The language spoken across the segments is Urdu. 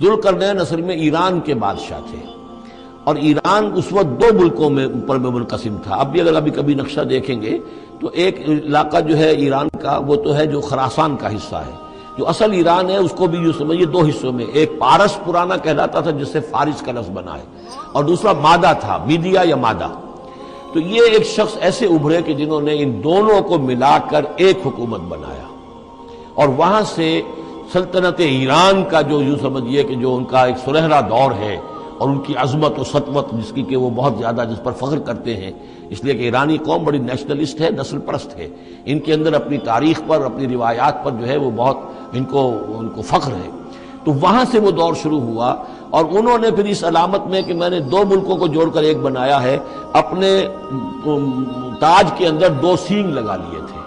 ذوالقرنین اصل میں ایران کے بادشاہ تھے، اور ایران اس وقت دو ملکوں میں اوپر میں منقسم تھا۔ اب بھی اگر ابھی کبھی نقشہ دیکھیں گے تو ایک علاقہ جو ہے ایران کا وہ تو ہے جو خراسان کا حصہ ہے، جو اصل ایران ہے اس کو بھی یوں سمجھیے دو حصوں میں، ایک پارس پرانا کہلاتا تھا جس سے فارس کا لفظ بنا ہے، اور دوسرا مادہ تھا، میڈیا یا مادہ۔ تو یہ ایک شخص ایسے ابھرے کہ جنہوں نے ان دونوں کو ملا کر ایک حکومت بنایا، اور وہاں سے سلطنت ایران کا جو یوں سمجھیے کہ جو ان کا ایک سنہرا دور ہے، اور ان کی عظمت و سطوت جس کی کہ وہ بہت زیادہ جس پر فخر کرتے ہیں، اس لیے کہ ایرانی قوم بڑی نیشنلسٹ ہے، نسل پرست ہے، ان کے اندر اپنی تاریخ پر، اپنی روایات پر جو ہے وہ بہت ان کو فخر ہے۔ تو وہاں سے وہ دور شروع ہوا، اور انہوں نے پھر اس علامت میں کہ میں نے دو ملکوں کو جوڑ کر ایک بنایا ہے، اپنے تاج کے اندر دو سینگ لگا لیے تھے،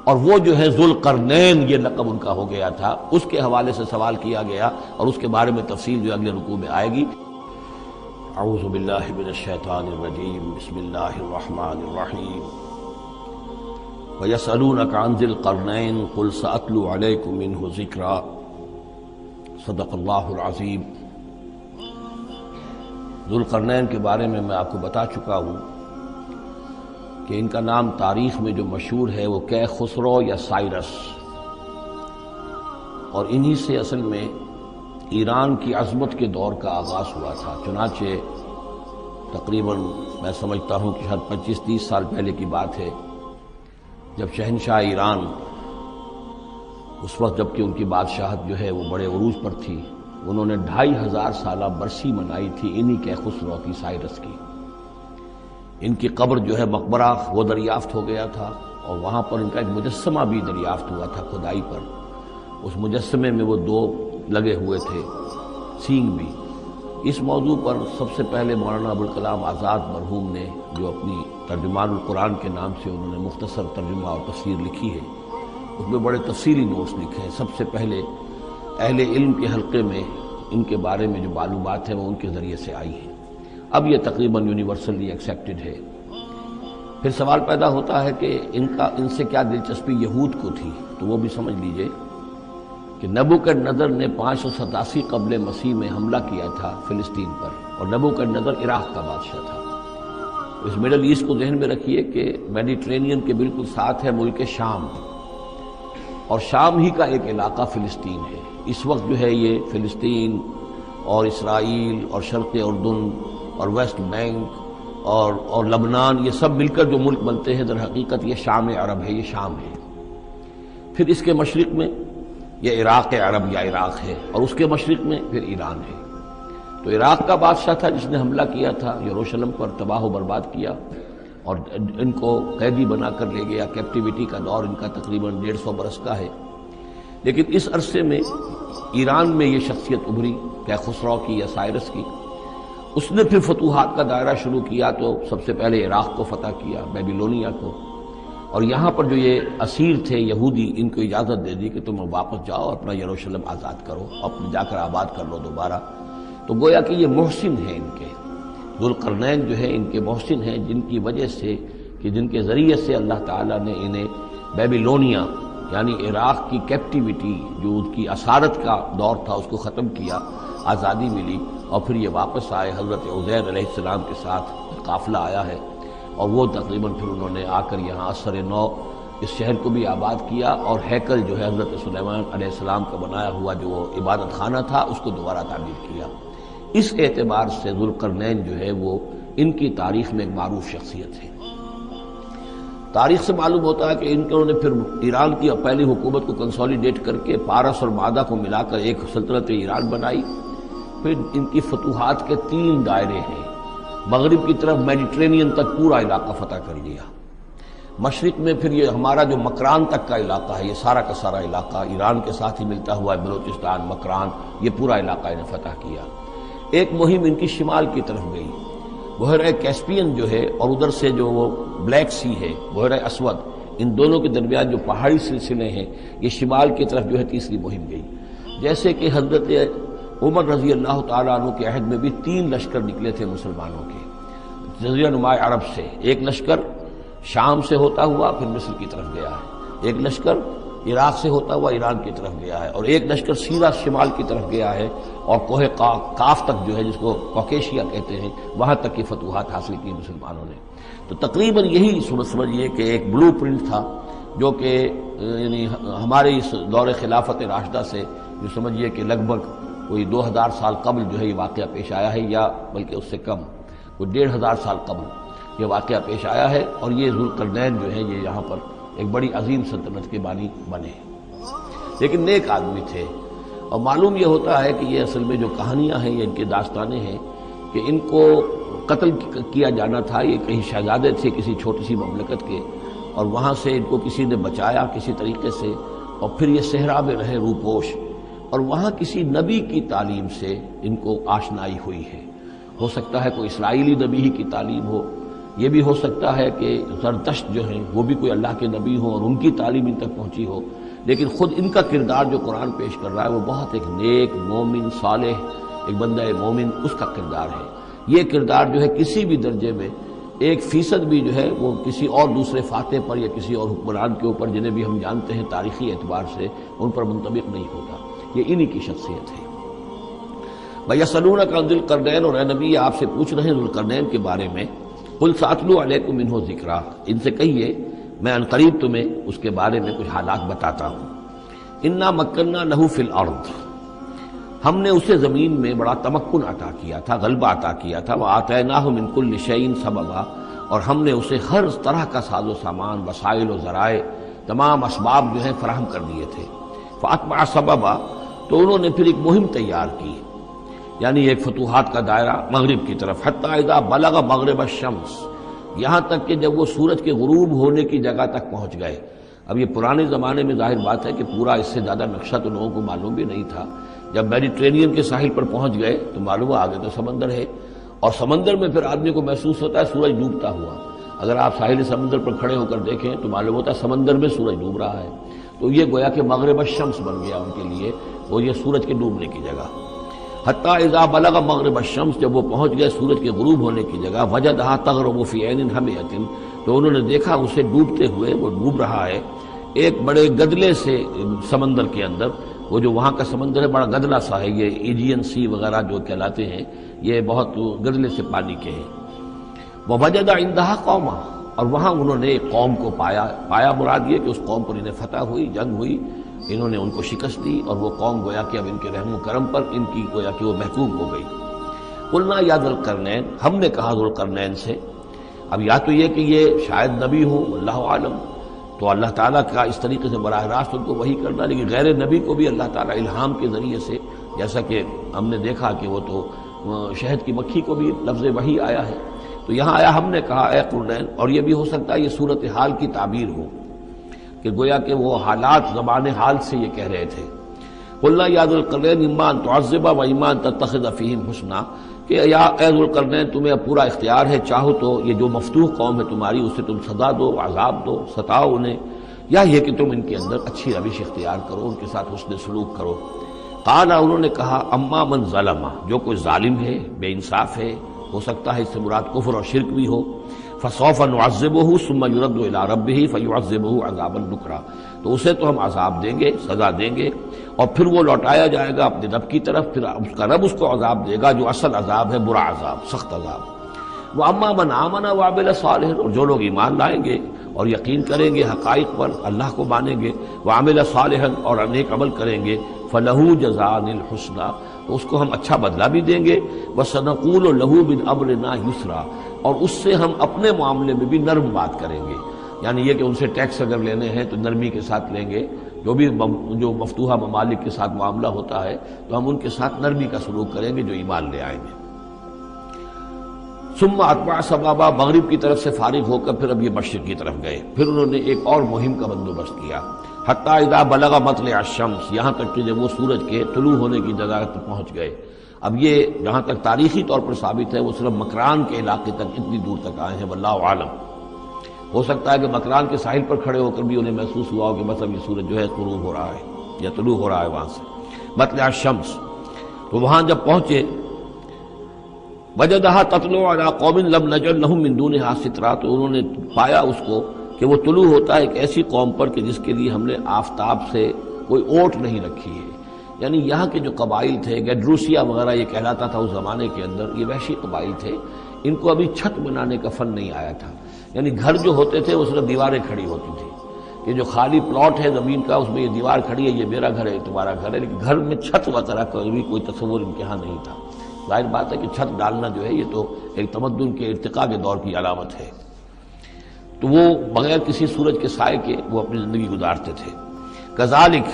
اور وہ جو ہے ذوالقرنین یہ لقب ان کا ہو گیا تھا۔ اس کے حوالے سے سوال کیا گیا، اور اس کے بارے میں تفصیل جو اگلے رکوع میں آئے گی۔ اعوذ باللہ من الشیطان الرجیم، بسم اللہ الرحمن الرحیم۔ وَيَسْأَلُونَكَ عَنْ ذِي الْقَرْنَيْنِ قُلْ سَأَتْلُو عَلَيْكُم مِّنْهُ ذِكْرًا۔ صدق اللہ العظیم۔ ذوالقرنین کے بارے میں آپ کو بتا چکا ہوں کہ ان کا نام تاریخ میں جو مشہور ہے وہ کیخسرو یا سائرس، اور انہی سے اصل میں ایران کی عظمت کے دور کا آغاز ہوا تھا۔ چنانچہ تقریباً میں سمجھتا ہوں کہ شاید 25-30 سال پہلے کی بات ہے، جب شہنشاہ ایران اس وقت جب کہ ان کی بادشاہت جو ہے وہ بڑے عروج پر تھی، انہوں نے 2500 سالہ برسی منائی تھی انہی کیخسرو کی، سائرس کی۔ ان کی قبر جو ہے مقبرہ وہ دریافت ہو گیا تھا، اور وہاں پر ان کا ایک مجسمہ بھی دریافت ہوا تھا کھدائی پر۔ اس مجسمے میں وہ دو لگے ہوئے تھے سینگ بھی۔ اس موضوع پر سب سے پہلے مولانا ابوالکلام آزاد مرحوم نے جو اپنی ترجمان القرآن کے نام سے انہوں نے مختصر ترجمہ اور تفسیر لکھی ہے، اس میں بڑے تفصیلی نوٹس لکھے ہیں۔ سب سے پہلے اہل علم کے حلقے میں ان کے بارے میں جو معلومات ہیں وہ ان کے ذریعے سے آئی ہیں، اب یہ تقریباً یونیورسلی ایکسیپٹڈ ہے۔ پھر سوال پیدا ہوتا ہے کہ ان سے کیا دلچسپی یہود کو تھی، تو وہ بھی سمجھ لیجئے کہ نبوکدنضر نے 587 قبل مسیح میں حملہ کیا تھا فلسطین پر، اور نبوکدنضر عراق کا بادشاہ تھا۔ اس مڈل ایسٹ کو ذہن میں رکھیے کہ میڈیٹرینین کے بالکل ساتھ ہے ملک شام، اور شام ہی کا ایک علاقہ فلسطین ہے۔ اس وقت جو ہے یہ فلسطین اور اسرائیل اور شرق اردن اور ویسٹ بینک اور لبنان، یہ سب مل کر جو ملک بنتے ہیں، در حقیقت یہ شام عرب ہے، یہ شام ہے۔ پھر اس کے مشرق میں یہ عراق عرب یا عراق ہے، اور اس کے مشرق میں پھر ایران ہے۔ تو عراق کا بادشاہ تھا جس نے حملہ کیا تھا یروشلم پر، تباہ و برباد کیا، اور ان کو قیدی بنا کر لے گیا۔ کیپٹیوٹی کا دور ان کا تقریباً 150 برس کا ہے۔ لیکن اس عرصے میں ایران میں یہ شخصیت ابھری کیخسرو کی یا سائرس کی۔ اس نے پھر فتوحات کا دائرہ شروع کیا، تو سب سے پہلے عراق کو فتح کیا، بیبیلونیا کو، اور یہاں پر جو یہ اسیر تھے یہودی، ان کو اجازت دے دی کہ تم واپس جاؤ، اپنا یروشلم آزاد کرو، اپنے جا کر آباد کر لو دوبارہ۔ تو گویا کہ یہ محسن ہیں ان کے، ذوالقرنین جو ہے ان کے محسن ہیں، جن کی وجہ سے کہ جن کے ذریعے سے اللہ تعالیٰ نے انہیں بیبیلونیا یعنی عراق کی کیپٹیوٹی جو ان کی اسارت کا دور تھا اس کو ختم کیا، آزادی ملی، اور پھر یہ واپس آئے۔ حضرت عزیر علیہ السلام کے ساتھ قافلہ آیا ہے، اور وہ تقریباً پھر انہوں نے آ کر یہاں اثر نو اس شہر کو بھی آباد کیا، اور ہیکل جو ہے حضرت سلیمان علیہ السلام کا بنایا ہوا جو عبادت خانہ تھا اس کو دوبارہ تعمیر کیا۔ اس اعتبار سے ذوالقرنین جو ہے وہ ان کی تاریخ میں ایک معروف شخصیت ہے۔ تاریخ سے معلوم ہوتا ہے کہ انہوں نے پھر ایران کی پہلی حکومت کو کنسولیڈیٹ کر کے پارس اور مادہ کو ملا کر ایک سلطنت ایران بنائی۔ پھر ان کی فتوحات کے 3 دائرے ہیں۔ مغرب کی طرف میڈیٹرینین تک پورا علاقہ فتح کر لیا، مشرق میں پھر یہ ہمارا جو مکران تک کا علاقہ ہے، یہ سارا کا سارا علاقہ ایران کے ساتھ ہی ملتا ہوا ہے، بلوچستان، مکران، یہ پورا علاقہ انہیں فتح کیا۔ ایک مہم ان کی شمال کی طرف گئی، بحیرہ کیسپین جو ہے، اور ادھر سے جو وہ بلیک سی ہے، بحیرہ اسود، ان دونوں کے درمیان جو پہاڑی سلسلے ہیں، یہ شمال کی طرف جو ہے تیسری مہم گئی۔ جیسے کہ حضرت عمر رضی اللہ تعالیٰ عنہ کے عہد میں بھی 3 لشکر نکلے تھے مسلمانوں کے جزیرہ نما عرب سے۔ ایک لشکر شام سے ہوتا ہوا پھر مصر کی طرف گیا ہے، ایک لشکر عراق سے ہوتا ہوا ایران کی طرف گیا ہے، اور ایک لشکر سیدھا شمال کی طرف گیا ہے اور کوہ کاف تک جو ہے جس کو کوکیشیا کہتے ہیں وہاں تک کی فتوحات حاصل کی مسلمانوں نے۔ تو تقریباً یہی سمجھیے کہ ایک بلو پرنٹ تھا جو کہ یعنی ہمارے اس دور خلافت راشدہ سے جو سمجھیے کہ لگ بھگ کوئی 2000 سال قبل جو ہے یہ واقعہ پیش آیا ہے، یا بلکہ اس سے کم، کوئی 1500 سال قبل یہ واقعہ پیش آیا ہے، اور یہ ذوالقرنین جو ہے یہ یہاں پر ایک بڑی عظیم سلطنت کے بانی بنے، لیکن نیک آدمی تھے۔ اور معلوم یہ ہوتا ہے کہ یہ اصل میں جو کہانیاں ہیں، یہ ان کی داستانیں ہیں کہ ان کو قتل کیا جانا تھا۔ یہ کہیں شہزادے تھے کسی چھوٹی سی مملکت کے، اور وہاں سے ان کو کسی نے بچایا کسی طریقے سے، اور پھر یہ صحرا میں رہے روپوش، اور وہاں کسی نبی کی تعلیم سے ان کو آشنائی ہوئی ہے۔ ہو سکتا ہے کوئی اسرائیلی نبی ہی کی تعلیم ہو، یہ بھی ہو سکتا ہے کہ زرتشت جو ہیں وہ بھی کوئی اللہ کے نبی ہوں اور ان کی تعلیم ان تک پہنچی ہو، لیکن خود ان کا کردار جو قرآن پیش کر رہا ہے وہ بہت ایک نیک مومن صالح ایک بندہ مومن اس کا کردار ہے۔ یہ کردار جو ہے کسی بھی درجے میں 1% بھی جو ہے وہ کسی اور دوسرے فاتح پر یا کسی اور حکمران کے اوپر جنہیں بھی ہم جانتے ہیں تاریخی اعتبار سے ان پر منطبق نہیں ہوتا، یہ انہی کی شخصیت ہے۔ وَيَسْأَلُونَكَ عَنِ ذِي الْقَرْنَيْنِ، اور اے نبی آپ سے پوچھ رہے ہیں ذوالقرنین کے بارے میں، قُلْ سَأَتْلُو عَلَيْكُم مِّنْهُ ذِكْرًا، ان سے کہیے میں ان قریب تمہیں اس کے بارے میں کچھ حالات بتاتا ہوں۔ اِنَّا مَكَّنَّا لَهُ فِي الْأَرْضِ، ہم نے اسے زمین میں بڑا تمکن عطا کیا تھا، غلبہ عطا کیا تھا، وَآتَيْنَاهُ مِن كُلِّ شَيْءٍ سَبَبًا، اور ہم نے اسے ہر طرح کا ساز و سامان، وسائل و ذرائع، تمام اسباب جو ہیں فراہم کر دیے تھے۔ فَأَتْبَعَ سَبَبًا، تو انہوں نے پھر ایک مہم تیار کی، یعنی ایک فتوحات کا دائرہ مغرب کی طرف، حتیٰ اذا بلغ مغرب الشمس، یہاں تک کہ جب وہ سورج کے غروب ہونے کی جگہ تک پہنچ گئے۔ اب یہ پرانے زمانے میں ظاہر بات ہے کہ پورا اس سے زیادہ نقشہ تو لوگوں کو معلوم بھی نہیں تھا۔ جب میڈیٹرینین کے ساحل پر پہنچ گئے تو معلوم ہے آگے تو سمندر ہے، اور سمندر میں پھر آدمی کو محسوس ہوتا ہے سورج ڈوبتا ہوا۔ اگر آپ ساحل سمندر پر کھڑے ہو کر دیکھیں تو معلوم ہوتا ہے سمندر میں سورج ڈوب رہا ہے، تو یہ گویا کہ مغرب الشمس بن گیا ان کے لیے، وہ یہ سورج کے ڈوبنے کی جگہ۔ حتیٰ اذا بلغ مغرب الشمس، جب وہ پہنچ گئے سورج کے غروب ہونے کی جگہ، وجدہا تغرب فی عین حمیۃ، تو انہوں نے دیکھا اسے ڈوبتے ہوئے، وہ ڈوب رہا ہے ایک بڑے گدلے سے سمندر کے اندر۔ وہ جو وہاں کا سمندر ہے بڑا گدلا سا ہے، یہ ایجین سی وغیرہ جو کہلاتے ہیں یہ بہت گدلے سے پانی کے ہیں۔ ووجد عندہا قوما، اور وہاں انہوں نے ایک قوم کو پایا مراد یہ کہ اس قوم پر انہیں فتح ہوئی، جنگ ہوئی، انہوں نے ان کو شکست دی، اور وہ قوم گویا کہ اب ان کے رحم و کرم پر ان کی گویا کہ وہ محکوم ہو گئی۔ قلنا یا ذوالقرنین، ہم نے کہا ذوالقرنین سے، اب یا تو یہ کہ یہ شاید نبی ہوں اللہ عالم، تو اللہ تعالیٰ کا اس طریقے سے براہ راست ان کو وحی کرنا، لیکن غیر نبی کو بھی اللہ تعالیٰ الہام کے ذریعے سے، جیسا کہ ہم نے دیکھا کہ وہ تو شہد کی مکھی کو بھی لفظ وحی آیا ہے، تو یہاں آیا ہم نے کہا اے قرنین، اور یہ بھی ہو سکتا ہے یہ صورتحال کی تعبیر ہو کہ گویا کہ وہ حالات زبان حال سے یہ کہہ رہے تھے۔ قلنا یا ذوالقرنین اما ان تعذب و اما ان تتخذ فیہم حسنا، کہ یا اے ذوالقرنین تمہیں اب پورا اختیار ہے، چاہو تو یہ جو مفتوح قوم ہے تمہاری اسے تم سزا دو، عذاب دو، ستاؤ انہیں، یا یہ کہ تم ان کے اندر اچھی روش اختیار کرو، ان کے ساتھ حسن سلوک کرو۔ قال، انہوں نے کہا اما من ظلم، جو کوئی ظالم ہے، بے انصاف ہے، ہو سکتا ہے اس سے مراد کفر اور شرک بھی ہو، فسوف نعذبہ ثم یرد الی ربہ فیعذبہ عذابا نکرا، تو اسے تو ہم عذاب دیں گے، سزا دیں گے، اور پھر وہ لوٹایا جائے گا اپنے رب کی طرف، پھر اس کا رب اس کو عذاب دے گا جو اصل عذاب ہے، برا عذاب، سخت عذاب۔ واما من آمن وعمل صالحا، اور جو لوگ ایمان لائیں گے اور یقین کریں گے حقائق پر، اللہ کو مانیں گے، وعمل صالحا، اور نیک عمل کریں گے، فلہ جزاء الحسنی، تو اس کو ہم اچھا بدلہ بھی دیں گے، وسنقول لہ من امرنا یسرا، اور اس سے ہم اپنے معاملے میں بھی نرم بات کریں گے، یعنی یہ کہ ان سے ٹیکس اگر لینے ہیں تو نرمی کے ساتھ لیں گے، جو بھی جو مفتوحہ ممالک کے ساتھ معاملہ ہوتا ہے تو ہم ان کے ساتھ نرمی کا سلوک کریں گے جو ایمان لے آئیں گے۔ ثم اتبع سبابا، مغرب کی طرف سے فارغ ہو کر پھر اب یہ مشرق کی طرف گئے، پھر انہوں نے ایک اور مہم کا بندوبست کیا، حتیٰ اذا بلغ مطلع الشمس، یہاں تک کہ جب وہ سورج کے طلوع ہونے کی جگہ تک پہنچ گئے۔ اب یہ جہاں تک تاریخی طور پر ثابت ہے وہ صرف مکران کے علاقے تک اتنی دور تک آئے ہیں، واللہ عالم، ہو سکتا ہے کہ مکران کے ساحل پر کھڑے ہو کر بھی انہیں محسوس ہوا ہو کہ بس اب یہ سورج جو ہے غروب ہو رہا ہے یا طلوع ہو رہا ہے وہاں سے، مطلع الشمس، تو وہاں جب پہنچے، وجدہا تطلع علی قوم لم نجعل لہم من دونہا سترا، تو انہوں نے پایا اس کو کہ وہ طلوع ہوتا ہے ایک ایسی قوم پر کہ جس کے لیے ہم نے آفتاب سے کوئی اوٹ نہیں رکھی ہے. یعنی یہاں کے جو قبائل تھے، گیڈروسیا وغیرہ یہ کہلاتا تھا اس زمانے کے اندر، یہ وحشی قبائل تھے، ان کو ابھی چھت بنانے کا فن نہیں آیا تھا. یعنی گھر جو ہوتے تھے وہ صرف دیواریں کھڑی ہوتی تھی، یہ جو خالی پلاٹ ہے زمین کا اس میں یہ دیوار کھڑی ہے، یہ میرا گھر ہے تمہارا گھر ہے، لیکن گھر میں چھت وغیرہ کا بھی کوئی تصور ان کے ہاں نہیں تھا. ظاہر بات ہے کہ چھت ڈالنا جو ہے یہ تو ایک تمدن کے ارتقاء کے دور کی علامت ہے. تو وہ بغیر کسی سورج کے سائے کے وہ اپنی زندگی گزارتے تھے. کذالک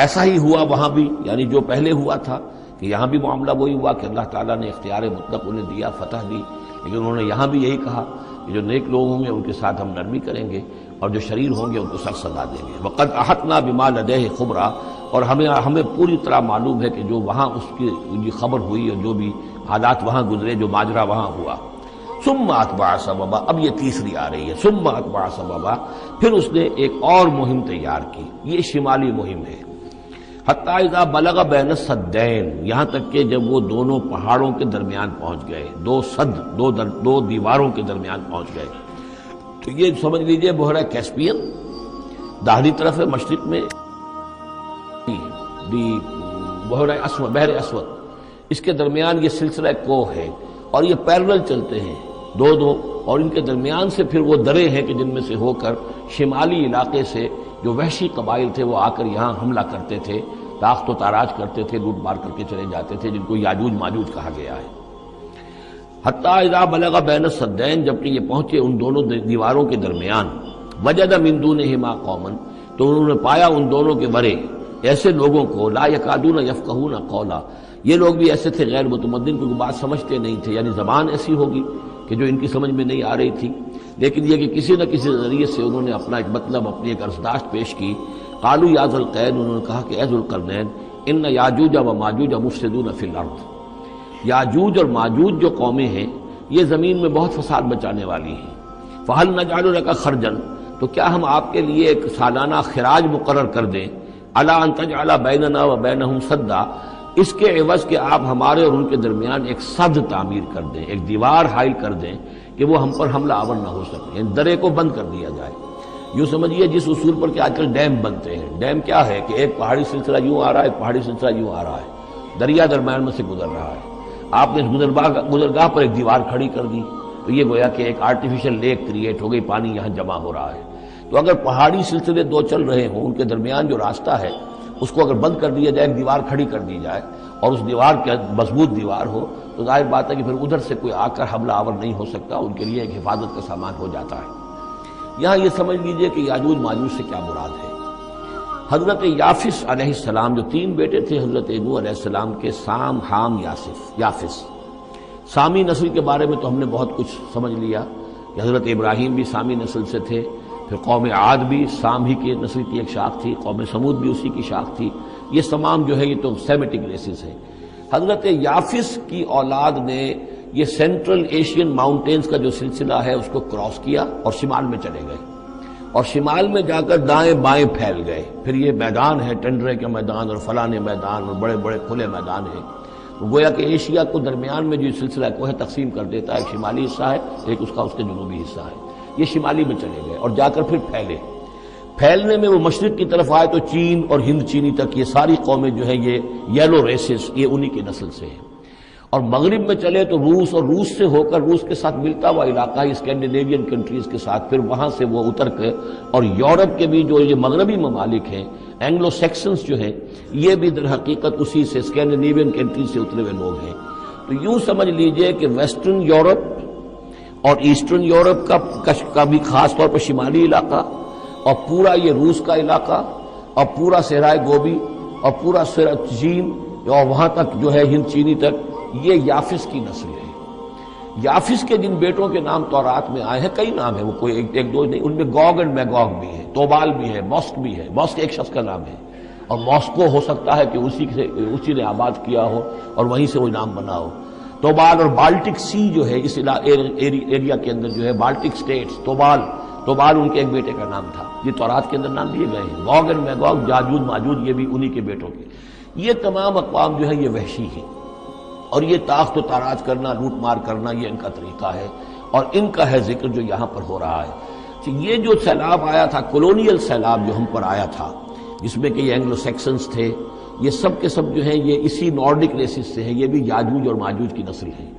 ایسا ہی ہوا وہاں بھی، یعنی جو پہلے ہوا تھا کہ یہاں بھی معاملہ وہی ہوا کہ اللہ تعالیٰ نے اختیار مطلق انہیں دیا، فتح دی، لیکن انہوں نے یہاں بھی یہی کہا کہ جو نیک لوگ ہوں گے ان کے ساتھ ہم نرمی کریں گے اور جو شریر ہوں گے ان کو سخت سزا دیں گے. وقد احطنا بما لدیہ خبرا، اور ہمیں پوری طرح معلوم ہے کہ جو وہاں اس کی خبر ہوئی اور جو بھی حالات وہاں گزرے، جو ماجرا وہاں ہوا. ثم اتبع سببا، اب یہ تیسری آ رہی ہے، ثم اتبع سببا، پھر اس نے ایک اور مہم تیار کی. یہ شمالی مہم ہے. حتی اذا بلغ بین السدین، یہاں تک کہ جب وہ دونوں پہاڑوں کے درمیان پہنچ گئے، دو دیواروں کے درمیان پہنچ گئے. تو یہ سمجھ لیجئے بحیرہ کیسپیئن داہلی طرف ہے، مشرق میں بحیرہ اسود، اس کے درمیان یہ سلسلہ کوہ ہے اور یہ پیرلل چلتے ہیں دو، اور ان کے درمیان سے پھر وہ درے ہیں کہ جن میں سے ہو کر شمالی علاقے سے جو وحشی قبائل تھے وہ آ کر یہاں حملہ کرتے تھے، تاخت و تاراج کرتے تھے، لوٹ مار کر کے چلے جاتے تھے، جن کو یاجوج ماجوج کہا گیا ہے. حتی اذا بلغ بین السدین، جبکہ یہ پہنچے ان دونوں دیواروں کے درمیان، وجد من دونہما قوما، تو انہوں نے پایا ان دونوں کے ورے ایسے لوگوں کو، لا یکادون یفقہون قولا، یہ لوگ بھی ایسے تھے غیر متمدن، کیونکہ بات سمجھتے نہیں تھے، یعنی زبان ایسی ہوگی کہ جو ان کی سمجھ میں نہیں آ رہی تھی، لیکن یہ کہ کسی نہ کسی ذریعے سے انہوں نے اپنا ایک مطلب، اپنی ایک عرضداشت پیش کی. قالوا یا ذا القرنین، انہوں نے کہا کہ اے ذو القرنین، ان یاجوج و ماجوج مفسدون فی الارض، یاجوج اور ماجوج جو قومیں ہیں یہ زمین میں بہت فساد مچانے والی ہیں. فہل نجعل لک خرجا، تو کیا ہم آپ کے لیے ایک سالانہ خراج مقرر کر دیں، الا ان تجعل بیننا و بینہم سدا، اس کے عوض کہ آپ ہمارے اور ان کے درمیان ایک سد تعمیر کر دیں، ایک دیوار حائل کر دیں کہ وہ ہم پر حملہ آور نہ ہو سکے، یعنی درے کو بند کر دیا جائے. یوں سمجھیے جس اصول پر کہ آج کل ڈیم بنتے ہیں. ڈیم کیا ہے کہ ایک پہاڑی سلسلہ یوں آ رہا ہے، ایک پہاڑی سلسلہ یوں آ رہا ہے، دریا درمیان میں سے گزر رہا ہے، آپ نے گزرگاہ پر ایک دیوار کھڑی کر دی تو یہ گویا کہ ایک آرٹیفیشل لیک کریٹ ہو گئی، پانی یہاں جمع ہو رہا ہے. تو اگر پہاڑی سلسلے دو چل رہے ہوں، ان کے درمیان جو راستہ ہے اس کو اگر بند کر دیا جائے، ایک دیوار کھڑی کر دی جائے اور اس دیوار کے مضبوط دیوار ہو، تو ظاہر بات ہے کہ پھر ادھر سے کوئی آ کر حملہ آور نہیں ہو سکتا، ان کے لیے ایک حفاظت کا سامان ہو جاتا ہے. یہاں یہ سمجھ لیجئے کہ یاجوج ماجوج سے کیا مراد ہے. حضرت یافس علیہ السلام، جو تین بیٹے تھے حضرت نوح علیہ السلام کے، سام، حام، یافس. سامی نسل کے بارے میں تو ہم نے بہت کچھ سمجھ لیا کہ حضرت ابراہیم بھی سامی نسل سے تھے، پھر قوم عاد بھی سام ہی کی نسل کی ایک شاخ تھی، قوم سمود بھی اسی کی شاخ تھی. یہ تمام جو ہے یہ تو سیمیٹک ریسز ہیں. حضرت یافس کی اولاد نے یہ سینٹرل ایشین ماؤنٹینز کا جو سلسلہ ہے اس کو کراس کیا اور شمال میں چلے گئے، اور شمال میں جا کر دائیں بائیں پھیل گئے. پھر یہ میدان ہے، ٹنڈرے کے میدان اور فلانے میدان اور بڑے بڑے کھلے میدان ہیں. گویا کہ ایشیا کو درمیان میں جو سلسلہ کوہ تقسیم کر دیتا ہے، ایک شمالی حصہ ہے، ایک اس کا اس کے جنوبی حصہ ہے. یہ شمالی میں چلے گئے اور جا کر پھر پھیلے. پھیلنے میں وہ مشرق کی طرف آئے تو چین اور ہند چینی تک یہ ساری قومیں جو ہیں یہ یلو ریسز، یہ انہی کی نسل سے ہیں. اور مغرب میں چلے تو روس، اور روس سے ہو کر روس کے ساتھ ملتا ہوا علاقہ اسکینڈینیوین کنٹریز کے ساتھ، پھر وہاں سے وہ اتر کے اور یورپ کے بھی جو یہ مغربی ممالک ہیں، اینگلو سیکسنز جو ہیں، یہ بھی در حقیقت اسی سے اسکینڈینیوین کنٹریز سے اترے ہوئے لوگ ہیں. تو یوں سمجھ لیجئے کہ ویسٹرن یورپ اور ایسٹرن یورپ کا بھی خاص طور پر شمالی علاقہ، اور پورا یہ روس کا علاقہ، اور پورا صحرائے گوبی، اور پورا چین، اور وہاں تک جو ہے ہند چینی تک، یہ یافس کی نسل ہے. یافس کے جن بیٹوں کے نام تورات میں آئے ہیں، کئی نام ہیں، وہ کوئی ایک دو نہیں، ان میں گوگ اینڈ میگوگ بھی ہے، توبال بھی ہے، موسک بھی ہے. موسک ایک شخص کا نام ہے، اور موسکو ہو سکتا ہے کہ اسی نے آباد کیا ہو اور وہیں سے وہ نام بنا ہو. توبال اور بالٹک سی جو ہے اس ایریا کے اندر جو ہے، بالٹک سٹیٹس، توبال ان کے ایک بیٹے کا نام تھا. یہ تورات کے اندر نام دیے گئے ہیں. گوگ اینڈ میگوگ، یاجوج ماجوج، یہ بھی انہی کے بیٹوں کے. یہ تمام اقوام جو ہے یہ وحشی ہیں، اور یہ تاخت و تاراج کرنا، لوٹ مار کرنا، یہ ان کا طریقہ ہے، اور ان کا ہے ذکر جو یہاں پر ہو رہا ہے. یہ جو سیلاب آیا تھا، کولونیل سیلاب جو ہم پر آیا تھا، جس میں کہ یہ اینگلو سیکسنز تھے، یہ سب کے سب جو ہیں یہ اسی نارڈک ریسز سے ہیں، یہ بھی یاجوج اور ماجوج کی نسل ہیں۔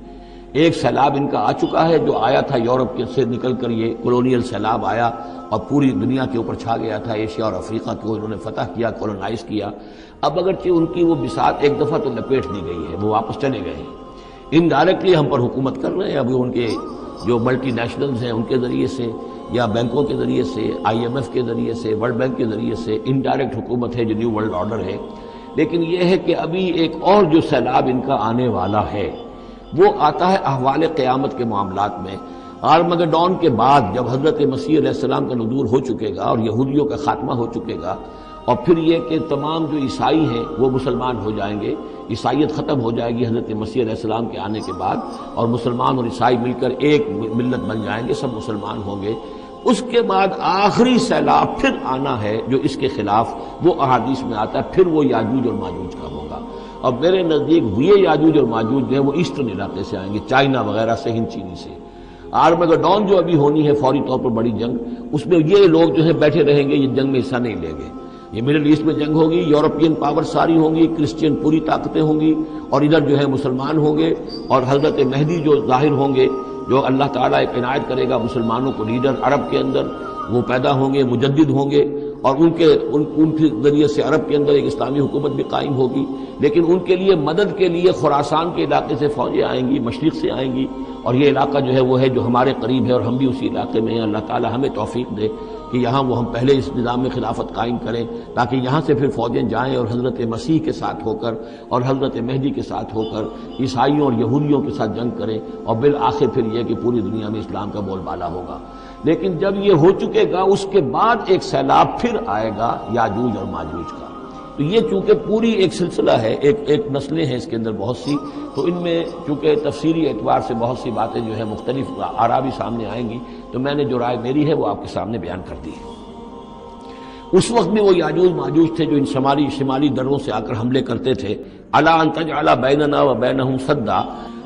ایک سیلاب ان کا آ چکا ہے جو آیا تھا یورپ کے سے نکل کر، یہ کولونیل سیلاب آیا اور پوری دنیا کے اوپر چھا گیا تھا، ایشیا اور افریقہ کو انہوں نے فتح کیا، کولونائز کیا۔ اب اگرچہ ان کی وہ بساط ایک دفعہ تو لپیٹ دی گئی ہے، وہ واپس چلے گئے ہیں، انڈائریکٹلی ہم پر حکومت کر رہے ہیں۔ ابھی ان کے جو ملٹی نیشنلز ہیں ان کے ذریعے سے یا بینکوں کے ذریعے سے، IMF کے ذریعے سے، ورلڈ بینک کے ذریعے سے انڈائریکٹ حکومت ہے جو نیو ورلڈ آرڈر ہے۔ لیکن یہ ہے کہ ابھی ایک اور جو سیلاب ان کا آنے والا ہے وہ آتا ہے احوال قیامت کے معاملات میں۔ آرمگڈون کے بعد جب حضرت مسیح علیہ السلام کا نزول ہو چکے گا اور یہودیوں کا خاتمہ ہو چکے گا، اور پھر یہ کہ تمام جو عیسائی ہیں وہ مسلمان ہو جائیں گے، عیسائیت ختم ہو جائے گی حضرت مسیح علیہ السلام کے آنے کے بعد، اور مسلمان اور عیسائی مل کر ایک ملت بن جائیں گے، سب مسلمان ہوں گے۔ اس کے بعد آخری سیلاب پھر آنا ہے جو اس کے خلاف وہ احادیث میں آتا ہے، پھر وہ یاجوج اور ماجوج کا ہوگا۔ اور میرے نزدیک یہ یاجوج اور ماجوج جو ہے وہ ایسٹرن علاقے سے آئیں گے، چائنا وغیرہ سے، ہند چینی سے۔ آرمگڈون جو ابھی ہونی ہے فوری طور پر بڑی جنگ، اس میں یہ لوگ جو ہے بیٹھے رہیں گے، یہ جنگ میں حصہ نہیں لیں گے۔ یہ مڈل ایسٹ میں جنگ ہوگی، یورپین پاور ساری ہوں گی، کرسچین پوری طاقتیں ہوں گی، اور ادھر جو ہے مسلمان ہوں گے، اور حضرت مہدی جو ظاہر ہوں گے، جو اللہ تعالیٰ ایک عنایت کرے گا مسلمانوں کو لیڈر عرب کے اندر، وہ پیدا ہوں گے، مجدد ہوں گے، اور ان کے ذریعے سے عرب کے اندر ایک اسلامی حکومت بھی قائم ہوگی۔ لیکن ان کے لیے مدد کے لیے خراسان کے علاقے سے فوجیں آئیں گی، مشرق سے آئیں گی، اور یہ علاقہ جو ہے وہ ہے جو ہمارے قریب ہے اور ہم بھی اسی علاقے میں ہیں۔ اللہ تعالیٰ ہمیں توفیق دے کہ یہاں وہ ہم پہلے اس نظام میں خلافت قائم کریں، تاکہ یہاں سے پھر فوجیں جائیں اور حضرت مسیح کے ساتھ ہو کر اور حضرت مہدی کے ساتھ ہو کر عیسائیوں اور یہودیوں کے ساتھ جنگ کریں، اور بالآخر پھر یہ کہ پوری دنیا میں اسلام کا بول بالا ہوگا۔ لیکن جب یہ ہو چکے گا اس کے بعد ایک سیلاب پھر آئے گا یاجوج اور ماجوج کا۔ تو یہ چونکہ پوری ایک سلسلہ ہے، ایک نسلیں ہیں اس کے اندر بہت سی، تو ان میں چونکہ تفسیری اعتبار سے بہت سی باتیں جو ہے مختلف آراء بھی سامنے آئیں گی، تو میں نے جو رائے میری ہے وہ آپ کے سامنے بیان کر دی ہے۔ اس وقت بھی وہ یاجوج ماجوج تھے جو ان شمالی دروں سے آ کر حملے کرتے تھے۔ الا ان تجعل بیننا وبینہم سدا،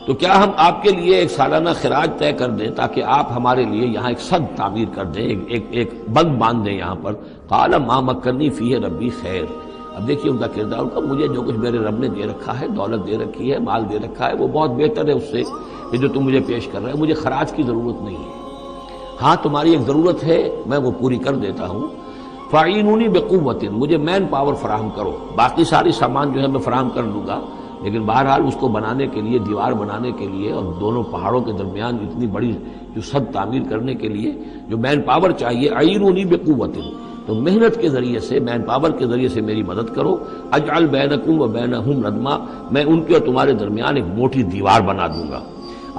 تو کیا ہم آپ کے لیے ایک سالانہ خراج طے کر دیں تاکہ آپ ہمارے لیے یہاں ایک سد تعمیر کر دیں، ایک بند باندھ دیں یہاں پر۔ قال ما مکنی فیہ ربی خیر، اب دیکھیے ان کا کردار، ان کا مجھے جو کچھ میرے رب نے دے رکھا ہے، دولت دے رکھی ہے، مال دے رکھا ہے، وہ بہت بہتر ہے اس سے کہ جو تم مجھے پیش کر رہے ہیں، مجھے خراج کی ضرورت نہیں ہے۔ ہاں تمہاری ایک ضرورت ہے، میں وہ پوری کر دیتا ہوں۔ فاعینونی بقوت، مجھے مین پاور فراہم کرو، باقی ساری سامان جو ہے میں فراہم کر لوں گا، لیکن بہرحال اس کو بنانے کے لیے، دیوار بنانے کے لیے اور دونوں پہاڑوں کے درمیان اتنی بڑی جو سد تعمیر کرنے کے لیے جو مین پاور چاہیے، اعینونی بقوت، تو محنت کے ذریعے سے، مین پاور کے ذریعے سے میری مدد کرو۔ اجعل بینکم و بینہم ردما، میں ان کے اور تمہارے درمیان ایک موٹی دیوار بنا دوں گا۔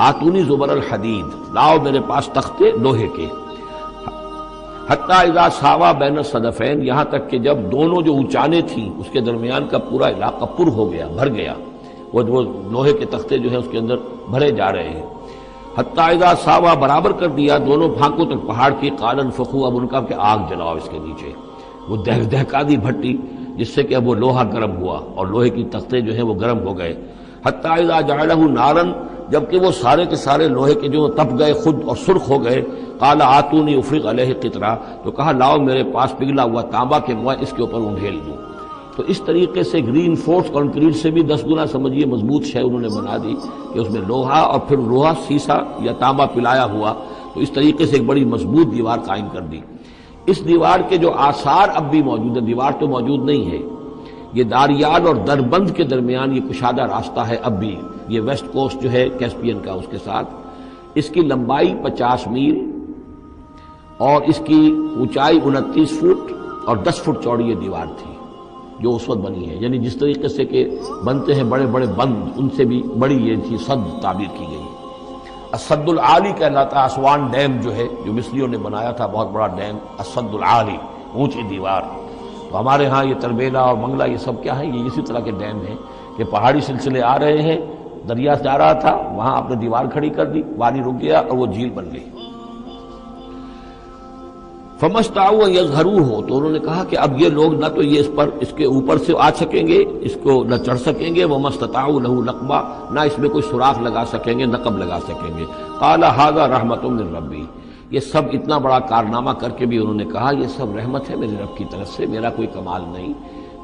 آتونی زبر الحدید، لاؤ میرے پاس تختے لوہے کے۔ حتیٰ اذا ساوا بین الصدفین، یہاں تک کہ جب دونوں جو اونچانے تھیں اس کے درمیان کا پورا علاقہ پر ہو گیا، بھر گیا، وہ لوہے کے تختے جو ہیں اس کے اندر بھرے جا رہے ہیں۔ حتیٰ اذا ساوا، برابر کر دیا دونوں بھاگوں تک پہاڑ کی، قال انفخوا، اب ان کا کہ آگ جلاؤ اس کے نیچے، وہ دہکا دی بھٹی جس سے کہ اب وہ لوہا گرم ہوا اور لوہے کی تختے جو ہیں وہ گرم ہو گئے۔ حتیٰ اذا جعلہ نارا، جبکہ وہ سارے کے سارے لوہے کے جو تپ گئے خود اور سرخ ہو گئے۔ قال آتونی افرغ علیہ قطرہ، تو کہا لاؤ میرے پاس پگھلا ہوا تانبا کہ میں اس کے اوپر انڈھیل دوں۔ تو اس طریقے سے گرین فورس کنکریٹ سے بھی 10 گنا سمجھیے مضبوط شے انہوں نے بنا دی کہ اس میں لوہا اور پھر لوہا سیسا یا تانبا پلایا ہوا، تو اس طریقے سے ایک بڑی مضبوط دیوار قائم کر دی۔ اس دیوار کے جو آثار اب بھی موجود ہیں، دیوار تو موجود نہیں ہے، یہ داریال اور دربند کے درمیان یہ کشادہ راستہ ہے اب بھی، یہ ویسٹ کوسٹ جو ہے کیسپین کا، اس کے ساتھ اس کی لمبائی 50 میل اور اس کی اونچائی 29 فٹ اور 10 فٹ چوڑی یہ دیوار تھی جو اس وقت بنی ہے۔ یعنی جس طریقے سے کہ بنتے ہیں بڑے بڑے بند، ان سے بھی بڑی یہ تھی سد تعبیر کی گئی۔ السد العالی کہلاتا، اسوان ڈیم جو ہے جو مصریوں نے بنایا تھا، بہت بڑا ڈیم، السد العالی، اونچی دیوار۔ تو ہمارے ہاں یہ تربیلا اور منگلا یہ سب کیا ہے، یہ اسی طرح کے ڈیم ہیں کہ پہاڑی سلسلے آ رہے ہیں، دریا جا رہا تھا، وہاں آپ نے دیوار کھڑی کر دی، پانی رک گیا اور وہ جھیل بن گئی۔ فَمَسْتَعُوا أَن يَظْهَرُوهُ، تو انہوں نے کہا کہ اب یہ لوگ نہ تو یہ اس کے اوپر سے آ سکیں گے، اس کو نہ چڑھ سکیں گے، وَمَا اسْتَطَاعُوا لَهُ نَقْبًا، نہ اس میں کوئی سوراخ لگا سکیں گے، نقب لگا سکیں گے۔ قَالَ هَذَا رَحْمَةٌ مِّن رَّبِّي، یہ سب اتنا بڑا کارنامہ کر کے بھی انہوں نے کہا یہ سب رحمت ہے میرے رب کی طرف سے، میرا کوئی کمال نہیں،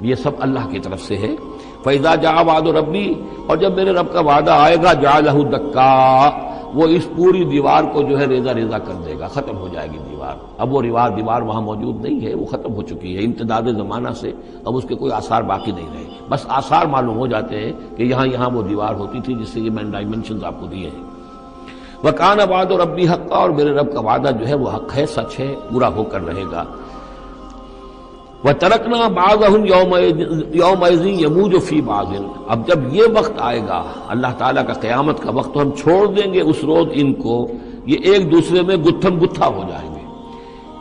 یہ سب اللہ کی طرف سے ہے۔ فَإِذَا جَاءَ وَعْدُ رَبِّي، اور جب میرے رب کا وعدہ آئے گا، جَعَلَهُ دَكَّا، وہ اس پوری دیوار کو جو ہے ریزہ ریزہ کر دے گا، ختم ہو جائے گی دیوار۔ اب وہ دیوار وہاں موجود نہیں ہے، وہ ختم ہو چکی ہے امتداد زمانہ سے، اب اس کے کوئی آثار باقی نہیں رہے، بس آثار معلوم ہو جاتے ہیں کہ یہاں وہ دیوار ہوتی تھی، جس سے یہ میں ڈائمنشنز آپ کو دیے ہیں۔ وَكَانَ وَعْدُ رَبِّي حَقًّا، اور میرے رب کا وعدہ جو ہے وہ حق ہے، سچ ہے، پورا ہو کر رہے گا۔ وَتَرَكْنَا بَعْضَهُمْ يَوْمَئِذٍ يَمُوجُ فِي بَعْضٍ، اب جب یہ وقت آئے گا اللہ تعالیٰ کا قیامت کا وقت، تو ہم چھوڑ دیں گے اس روز ان کو، یہ ایک دوسرے میں گتھم گتھا ہو جائیں گے۔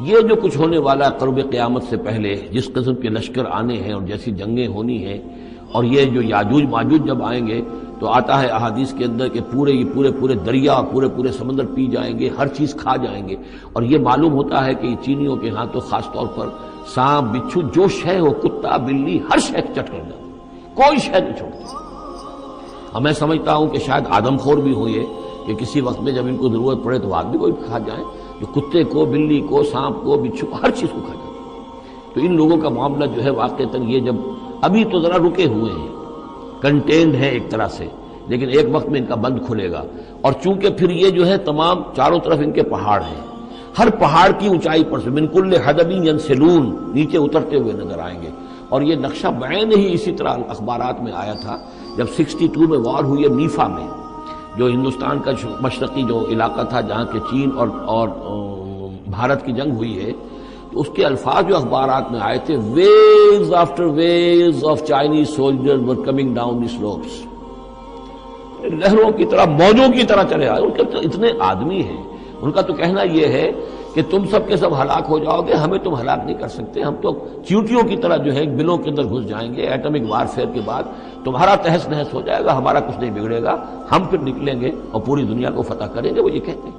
یہ جو کچھ ہونے والا قرب قیامت سے پہلے جس قسم کے لشکر آنے ہیں اور جیسی جنگیں ہونی ہیں، اور یہ جو یاجوج ماجوج جب آئیں گے تو آتا ہے احادیث کے اندر کہ پورے دریا، پورے سمندر پی جائیں گے، ہر چیز کھا جائیں گے، اور یہ معلوم ہوتا ہے کہ یہ چینیوں کے ہاں تو خاص طور پر سانپ بچھو جو شے ہو، کتا بلی، ہر شے چٹ کر جاتے، کوئی شے نہیں چھوڑتے۔ اور میں سمجھتا ہوں کہ شاید آدم خور بھی ہوئے کہ کسی وقت میں جب ان کو ضرورت پڑے تو آدمی کو بھی کھا جائیں، جو کتے کو، بلی کو، سانپ کو، بچھو کو، ہر چیز کو کھا جاتے۔ تو ان لوگوں کا معاملہ جو ہے واقعتاً یہ جب ابھی تو ذرا رکے ہوئے ہیں، کنٹینڈ ہے ایک طرح سے، لیکن ایک وقت میں ان کا بند کھلے گا۔ اور چونکہ پھر یہ جو ہے تمام چاروں طرف ان کے پہاڑ ہیں، ہر پہاڑ کی اونچائی پر سے من کل حدب ینسلون نیچے اترتے ہوئے نظر آئیں گے۔ اور یہ نقشہ بعین ہی اسی طرح اخبارات میں آیا تھا جب 62 میں وار ہوئی ہے نیفا میں، جو ہندوستان کا مشرقی جو علاقہ تھا جہاں کے چین اور بھارت کی جنگ ہوئی ہے، تو اس کے الفاظ جو اخبارات میں آئے تھے، waves after waves of Chinese soldiers were coming down the slopes، لہروں کی طرح، موجوں کی طرح چلے آئے۔ ان کے تو اتنے آدمی ہیں، ان کا تو کہنا یہ ہے کہ تم سب کے سب ہلاک ہو جاؤ گے، ہمیں تم ہلاک نہیں کر سکتے، ہم تو چیونٹیوں کی طرح جو ہے بلوں کے اندر گھس جائیں گے، ایٹمک وارفیئر کے بعد تمہارا تہس نہس ہو جائے گا، ہمارا کچھ نہیں بگڑے گا، ہم پھر نکلیں گے اور پوری دنیا کو فتح کریں گے، وہ یہ کہتے ہیں۔